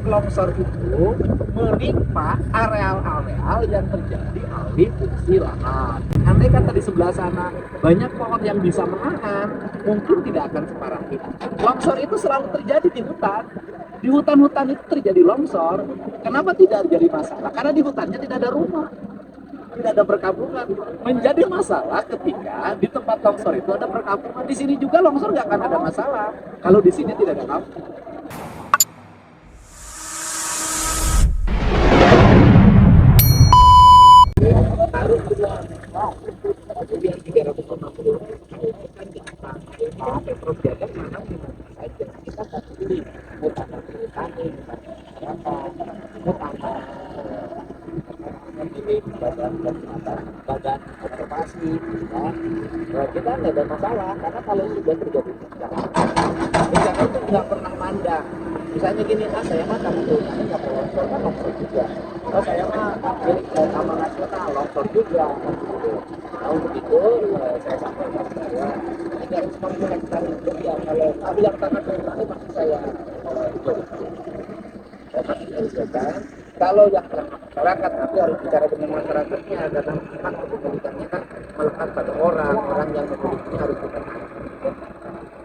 longsor itu menimpa areal-areal yang terjadi alih fungsi lahan. Andai kata di sebelah sana banyak pohon yang bisa menahan, mungkin tidak akan separah ini. Longsor itu selalu terjadi di hutan. Di hutan-hutan itu terjadi longsor. Kenapa tidak jadi masalah? Karena di hutannya tidak ada rumah, tidak ada perkampungan. Menjadi masalah ketika di tempat longsor itu ada perkampungan. Di sini juga longsor nggak akan ada masalah kalau di sini tidak ada kampung. Taruh kemudian 350 kan di atas. Terus jaga mana saja kita tak pilih hutan tani, hutan memilih badan kesehatan, badan konservasi, kita nggak ada masalah karena kalau sudah terjadi bencana itu nggak pernah mandang. Misalnya gini, saya mah kamu tuh nggak mau longsor kan longsor juga. Saya mah milik taman nasional longsor juga. Nah untuk itu saya sampaikan bahwa 350 hektar itu ya kalau yang tanah perhutani masih saya kalau yang masyarakat nanti harus bicara dengan masyarakatnya karena memang kepemilikannya kan melekat pada orang yang memilikinya harus dikenal.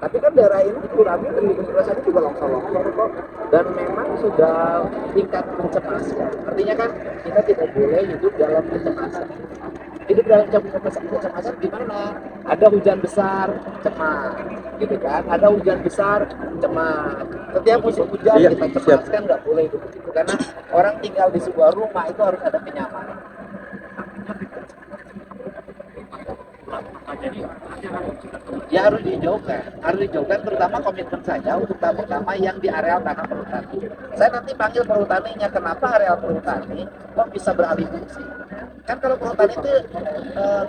Tapi kan daerah ini kurangnya dan di Kendurasan juga longsor-longsor kok, dan memang sudah tingkat pencemasan. Artinya kan kita tidak boleh hidup dalam pencemasan. Hidup dalam pencemasan gimana? Ada hujan besar, cemas, gitu kan? Ada hujan besar, cemas. Setiap musim hujan kita cemas kan nggak boleh itu, karena orang tinggal di sebuah rumah itu harus ada kenyamanan. Ya harus dijauhkan terutama komitmen saya untuk pertama yang di areal tanah perhutani. Saya nanti panggil perhutaninya, kenapa areal perhutani kok bisa beralih fungsi? Kan kalau perhutani itu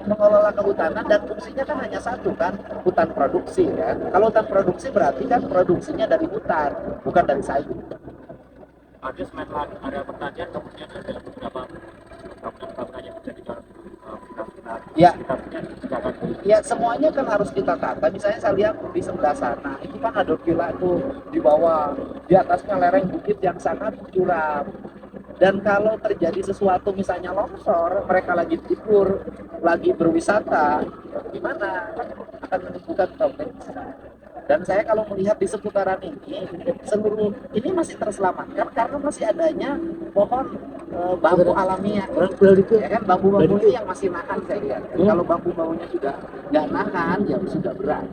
mengelola kehutanan dan fungsinya kan hanya satu kan, hutan produksi kan. Kalau hutan produksi berarti kan produksinya dari hutan, bukan dari sayur. Ada selain area pertanian kemudian ada beberapa bangunan yang menjadi ya semuanya kan harus kita tata. Misalnya saya lihat di sebelah sana itu kan ada villa tuh di bawah, di atasnya lereng bukit yang sangat curam. Dan kalau terjadi sesuatu misalnya longsor, mereka lagi libur, lagi berwisata, gimana? Akan menimbulkan problem. Dan saya kalau melihat di seputaran ini, seluruh ini masih terselamatkan karena masih adanya pohon bambu alamiah. Ya kan, bambu-bambu ini yang masih nahan saya lihat. Kalau bambu-bambunya sudah nggak nahan, ya sudah berat.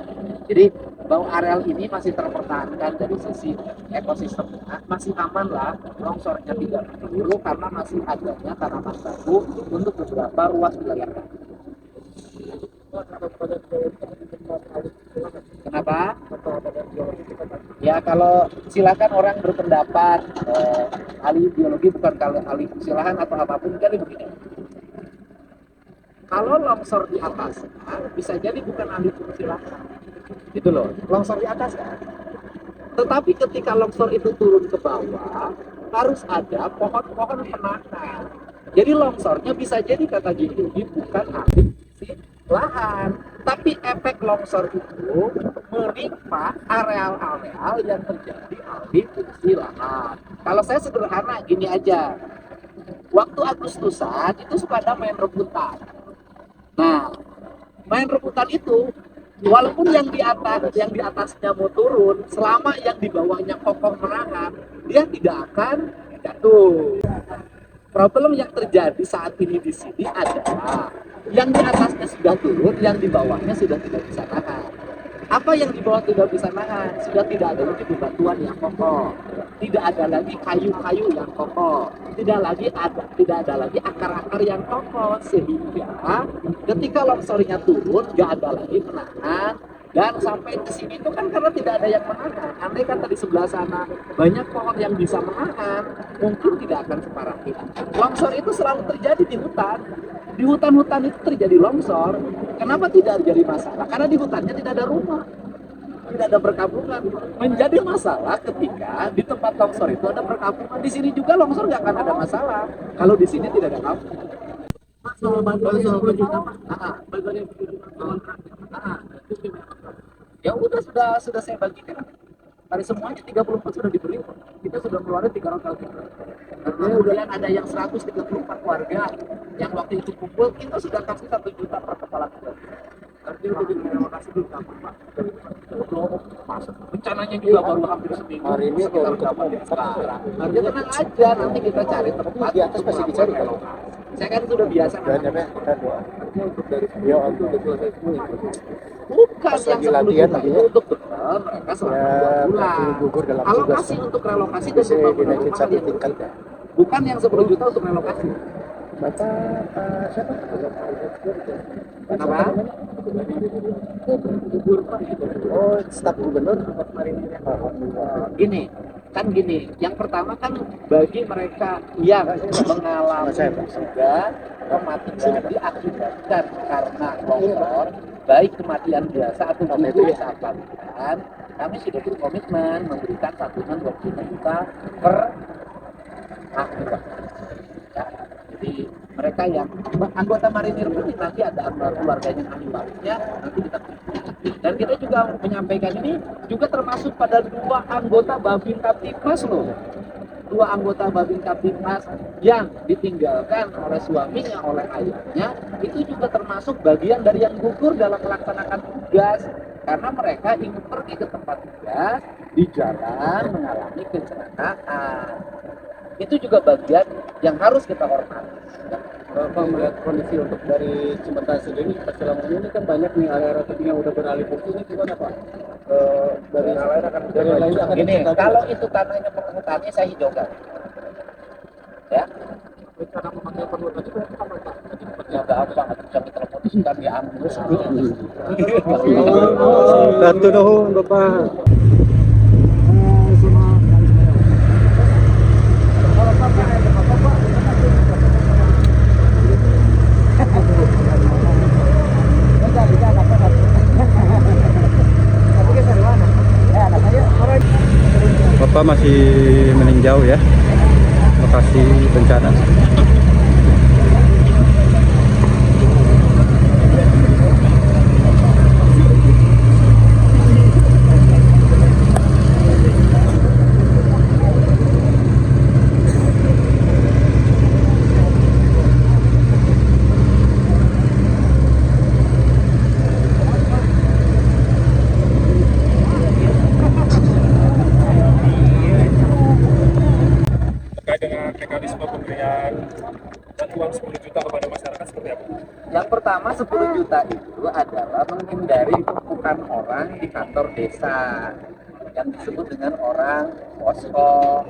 Jadi bahwa areal ini masih terpertahankan dari sisi ekosistem, masih aman lah, longsornya tidak dulu karena masih adanya tanaman baru untuk beberapa ruas wilayah. Kenapa? Ya kalau silakan orang berpendapat ahli biologi bukan kalau ahli silahan atau apapun, jadi begini. Kalau longsor di atas bisa jadi bukan ahli fungsi lahan, itu loh, longsor di atas kan. Tetapi ketika longsor itu turun ke bawah harus ada pohon-pohon penanam. Jadi longsornya bisa jadi kata Gigi bukan ahli fungsi lahan, tapi efek longsor itu menimpa areal-areal yang terjadi alih fungsi lahan. Kalau saya sederhana gini aja, waktu Agustusan itu suka ada main rebutan. Nah, main rebutan itu walaupun yang di atasnya mau turun, selama yang di bawahnya kokoh menahan, dia tidak akan jatuh. Problem yang terjadi saat ini di sini adalah yang di atasnya sudah turun, yang di bawahnya sudah tidak bisa nahan. Apa yang di bawah tidak bisa nahan? Sudah tidak ada lagi bebatuan yang kokoh, tidak ada lagi kayu-kayu yang kokoh, tidak ada lagi akar-akar yang kokoh, sehingga ketika longsornya turun, nggak ada lagi menahan. Dan sampai ke sini itu kan karena tidak ada yang menahan. Andai kata di sebelah sana banyak pohon yang bisa menahan, mungkin tidak akan separah ini. Longsor itu selalu terjadi di hutan. Di hutan-hutan itu terjadi longsor. Kenapa tidak jadi masalah? Karena di hutannya tidak ada rumah, tidak ada perkampungan. Menjadi masalah ketika di tempat longsor itu ada perkampungan. Di sini juga longsor nggak akan ada masalah kalau di sini tidak ada kampung. Ya udah sudah saya bagikan. Dari semuanya 34 sudah diberi, kita sudah mengeluarkan 300 juta. Kemudian ada yang 134 warga yang waktu itu kumpul, kita sudah kasih 1 juta per kepala keluarga. Artinya udah diterima kasih belum dapat Pak. Masuk. Rencananya juga baru hampir seminggu. Hari ini sekitar baru dapat ketemu. sekarang. Artinya tenang aja, nanti kita cari tempat. Di atas masih dicari kan? Saya kan sudah biasa. Dan kita doa. Artinya untuk dari Ya, itu udah selesai semua. Bukan Pas yang lagi 10 latihan juta lagi itu ya. untuk bekal mereka selama Ya, 2 bulan. berarti gugur dalam tugas. Alokasi untuk relokasi dan Bisa pembangunan dinaikin rumah satu yang tingkat ya. bukan yang 10 juta untuk relokasi. Bapak siapa? Kenapa? Oh, staf gubernur. Gini, kan gini. Yang pertama kan bagi mereka yang mengalami juga kematian diakibatkan karena longsor, baik kematian biasa atau gugur saat latihan, kami sudah berkomitmen memberikan santunan 25 juta per akibat. Ya, jadi mereka yang anggota marinir pun nanti ada keluarganya ahli warisnya nanti kita dan kita juga menyampaikan ini juga termasuk pada 2 anggota Babin Kaptipmas loh. 2 anggota Babin Kaptipmas yang ditinggalkan oleh suaminya, oleh ayahnya, itu juga termasuk bagian dari yang gugur dalam melaksanakan tugas karena mereka ingin pergi ke tempat tugas di jalan mengalami kecelakaan. Itu juga bagian yang harus kita hormati. Bapak melihat kondisi untuk dari Cimentas sendiri selama ini kan banyak nih area tebing yang udah beralih fungsi, ini gimana Pak? Dari lain akan Gini, diciptakan. kalau itu tanahnya perhutani saya hijaukan. Ya. Rencana memakai perlukan itu apa Pak? Ya gampang, bisa kita putuskan diambil. Bantu dong Bapak. Bapak masih meninjau ya lokasi bencana. Terkait dengan mekanisme pemberian bantuan 10 juta kepada masyarakat seperti apa? Yang pertama 10 juta itu adalah menghindari tumpukan orang di kantor desa yang disebut dengan orang posko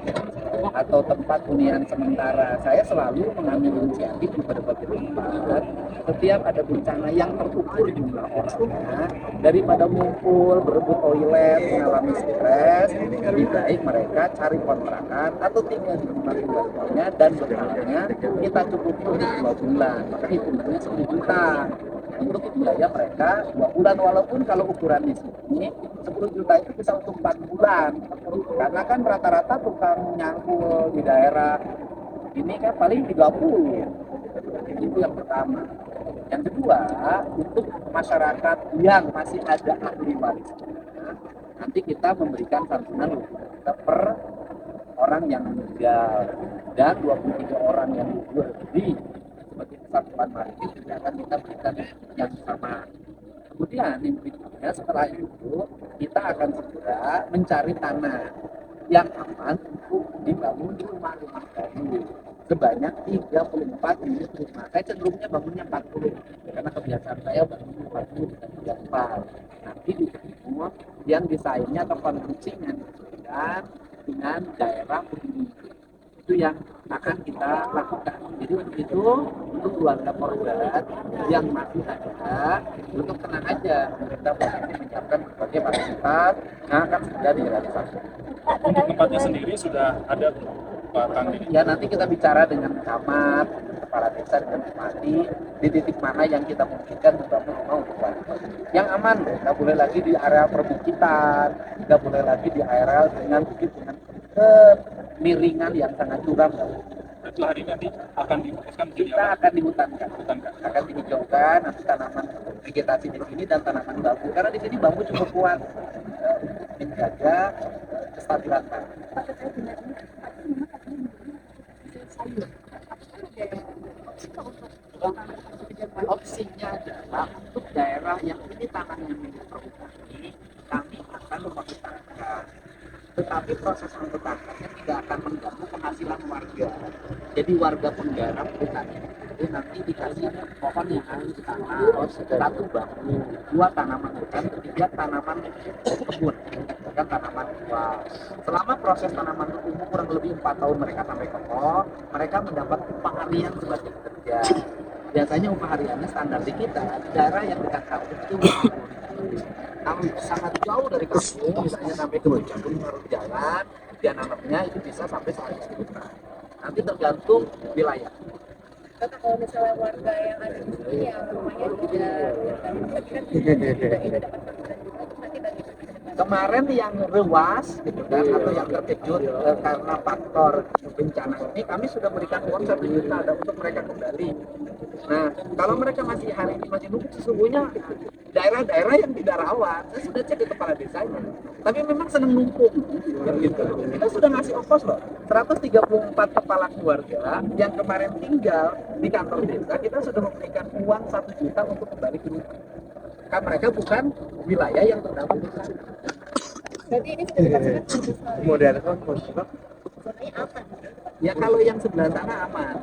atau tempat hunian sementara. Saya selalu mengambil inisiatif di berbagai tempat setiap ada bencana yang terukur jumlah orangnya, daripada ngumpul berebut toilet mengalami stres, lebih baik mereka cari kontrakan atau tinggal di rumah keluarganya dan bekalnya kita cukupi untuk 2 bulan, maka hitungannya 10 juta untuk biaya mereka 2 bulan, walaupun kalau ukuran di sini 10 juta itu bisa untuk 4 bulan karena kan rata-rata tukang nyangkul di daerah ini kan paling 30. Itu yang pertama. Yang kedua, untuk masyarakat yang masih ada ahli warisnya, nanti kita memberikan santunan 20 juta per orang yang meninggal dan 23 orang yang gugur lebih sebagai kesatuan maritim juga akan kita berikan yang sama. Kemudian yang berikutnya setelah itu kita akan segera mencari tanah yang aman untuk dibangun di rumah-rumah baru sebanyak 34 unit rumah. Saya cenderungnya bangunnya 40 karena kebiasaan saya bangun 40 dan 34. Nanti di situ yang desainnya atau konstruksinya disesuaikan dengan daerah huni. Itu yang akan kita lakukan. Jadi untuk itu untuk keluarga korban yang masih ada, untuk tenang aja, kita pasti menyiapkan berbagai fasilitas yang akan segera direalisasi. Untuk tempatnya sendiri sudah ada Pak Kang ini. Ya nanti kita bicara dengan camat, kepala desa dan bupati di titik mana yang kita memungkinkan membangun rumah untuk warga yang aman loh. Nggak boleh lagi di area perbukitan, nggak boleh lagi di area dengan bukit dengan kemiringan yang sangat curam. Setelah hari nanti akan diputuskan menjadi Kita apa? akan dihutankan, Hutankan. akan dihijaukan, nanti tanaman vegetasi di sini dan tanaman bambu karena di sini bambu cukup kuat. menjaga kestabilan. Pak, terkait dengan ini, Pak, itu memang katanya menjadi sayur. Apakah ada opsi Pak untuk kebijakan? Opsinya adalah untuk daerah yang ini tanahnya milik perhutani, kami akan memperhutangkan. Tetapi proses memperhutangkannya tidak akan mengganggu penghasilan warga. Jadi warga penggarap hutan itu nanti dikasih pohon yang harus ditanam, satu bambu, dua tanaman hutan, ketiga tanaman kebun, kan tanaman buah. Selama proses tanaman tumbuh kurang lebih 4 tahun mereka sampai kokoh, mereka mendapat upah harian sebagai pekerja. Biasanya upah hariannya standar di kita, di daerah yang dekat kampung itu kalau sangat jauh dari kampung, misalnya sampai ke Bojonegoro harus jalan, dia nanamnya itu bisa sampai 100 juta. Nanti tergantung wilayah. Karena kalau misalnya warga yang ada di sini yang rumahnya tidak tapi kan tidak dapat bantuan juga, terus nanti bagaimana ke depan? Kemarin yang rewas gitu kan atau yang terkejut karena faktor bencana ini, kami sudah berikan uang 1 juta ada untuk mereka kembali. Nah, kalau mereka masih hari ini masih nunggu, sesungguhnya daerah-daerah yang tidak rawan, saya sudah cek ke kepala desanya, tapi memang senang numpuk gitu. Kita sudah ngasih ongkos loh, 134 kepala keluarga yang kemarin tinggal di kantor desa, kita sudah memberikan uang 1 juta untuk kembali ke rumah. Kan mereka bukan wilayah yang terdampak bencana. Berarti ini sudah dilaksanakan Modern zonanya aman. Ya kalau yang sebelah sana aman,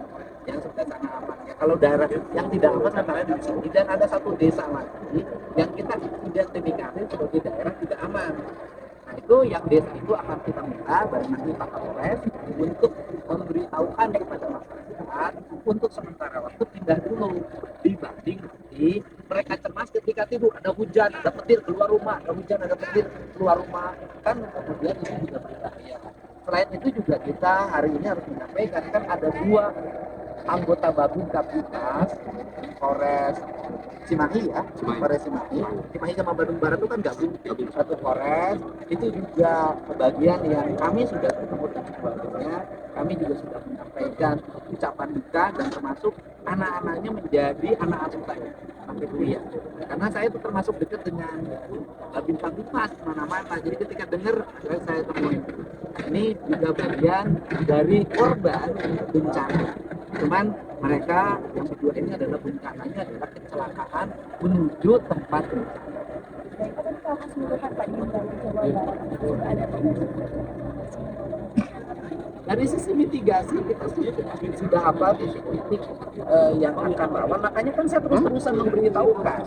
yang sebelah sana aman. Ya kalau daerah yang tidak aman antara di sini, dan ada satu desa lagi yang kita identifikasi sebagai daerah tidak aman. Nah itu yang desa itu akan kita minta dari nanti Pak Kapolres untuk memberitahukan kepada masyarakat untuk sementara waktu pindah dulu, dibanding nanti mereka cemas ketika tidur ada hujan, ada petir keluar rumah, ada hujan, ada petir keluar rumah, kan kemudian itu juga berbahaya. Selain itu juga kita hari ini harus menyampaikan kan ada 2 anggota Babin Kapolres Polres Cimahi ya, Polres Cimahi sama Bandung Barat itu kan gabung satu Polres. Itu juga bagian yang kami sudah ketemu dengan keluarganya, kami juga sudah menyampaikan ucapan duka dan termasuk anak-anaknya menjadi anak asuhannya sampai kuliah. Karena saya itu termasuk dekat dengan Babin Kapolres mana-mana, jadi ketika dengar saya temuin ini juga bagian dari korban bencana. Cuman mereka yang berdua ini adalah bencananya adalah kecelakaan menuju tempat bencana. Baik, Pak, tapi kalau keseluruhan Pak di Jawa Barat itu ada Dari sisi mitigasi kita sudah apa titik-titik yang akan rawan, makanya kan saya terus-terusan memberitahukan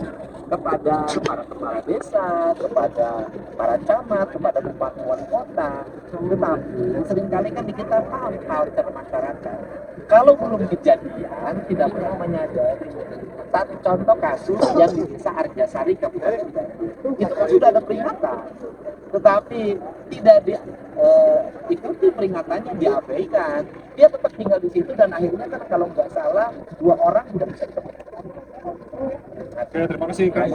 kepada para kepala desa, kepada para camat, kepada bupati wali kota. Tetapi seringkali kan di kita paham culture masyarakat. Kalau belum kejadian tidak pernah menyadari. Satu contoh kasus yang di desa Arjasari Kabupaten Bandung itu kan sudah ada peringatan, tetapi tidak diikuti peringatannya, diabaikan. Dia tetap tinggal di situ dan akhirnya kan kalau nggak salah 2 orang sudah bisa ditemukan. Oke, terima kasih Kak.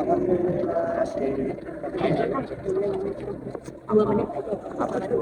Apa itu?